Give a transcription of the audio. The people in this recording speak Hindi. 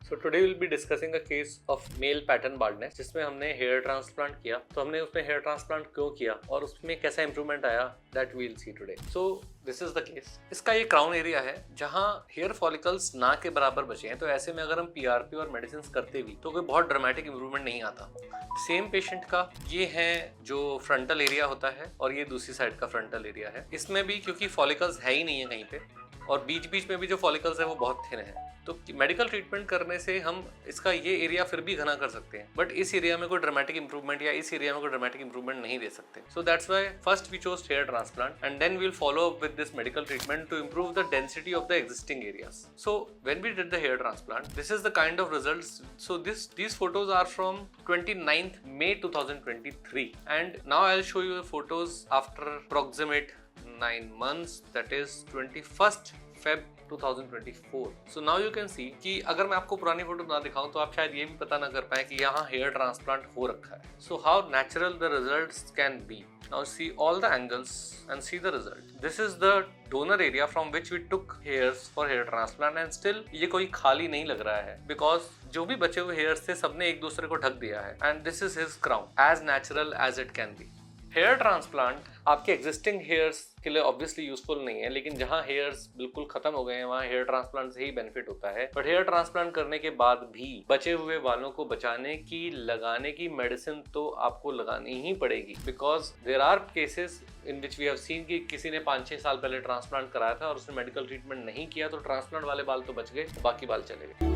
So today we'll be discussing a case of male pattern baldness जिसमें हमने हेयर ट्रांसप्लांट किया। तो हमने उसमें हेयर ट्रांसप्लांट क्यों किया और उसमें कैसा इंप्रूवमेंट आया, that we will see today. So this is the case. इसका ये क्राउन एरिया है जहां हेयर फॉलिकल्स ना के बराबर बचे हैं। तो ऐसे में अगर हम पीआरपी और मेडिसिन करते भी तो कोई बहुत ड्रामेटिक इंप्रूवमेंट नहीं आता। सेम पेशेंट का ये है जो फ्रंटल एरिया होता है और ये दूसरी साइड का फ्रंटल एरिया है। इसमें भी क्योंकि फॉलिकल्स है ही नहीं है कहीं पे और बीच बीच में भी जो फॉलिकल्स है वो बहुत थिन है, तो मेडिकल ट्रीटमेंट करने से हम इसका ये एरिया फिर भी घना कर सकते हैं, बट इस एरिया में कोई ड्रामेटिक इंप्रूवमेंट या इस एरिया में कोई ड्रामेटिक इंप्रूवमेंट नहीं दे सकते। So that's why first we chose hair transplant and then we will follow up with this medical treatment to improve the density of the existing areas. So when we did the hair transplant, this is the kind of results. So these photos are from 29th May 2023 and now I'll show you the photos after approximate 9 months, that is 21st Feb 2024. So now you can see कि अगर मैं आपको पुरानी फोटो ना दिखाऊं तो आप शायद ये भी पता ना कर पाए कि यहाँ हेयर ट्रांसप्लांट हो रखा है। So how natural the results can be. Now see all the angles and see the result. This is the donor area from which we took hairs for hair transplant and still ये कोई खाली नहीं लग रहा है because जो भी बचे हुए hairs थे सबने एक दूसरे को ढक दिया है and this is his crown, as natural as it can be. Hair transplant आपके एग्जिस्टिंग हेयर्स के लिए ऑब्वियसली यूजफुल नहीं है, लेकिन जहां हेयर्स बिल्कुल खत्म हो गए हैं वहां हेयर ट्रांसप्लांट से ही बेनिफिट होता है। बट हेयर ट्रांसप्लांट करने के बाद भी बचे हुए बालों को बचाने की लगाने की मेडिसिन तो आपको लगानी ही पड़ेगी, because there are cases in which we have seen कि किसी ने 5-6 साल पहले ट्रांसप्लांट कराया था और उसने मेडिकल ट्रीटमेंट नहीं किया तो ट्रांसप्लांट वाले बाल तो बच गए, बाकी बाल चले गए।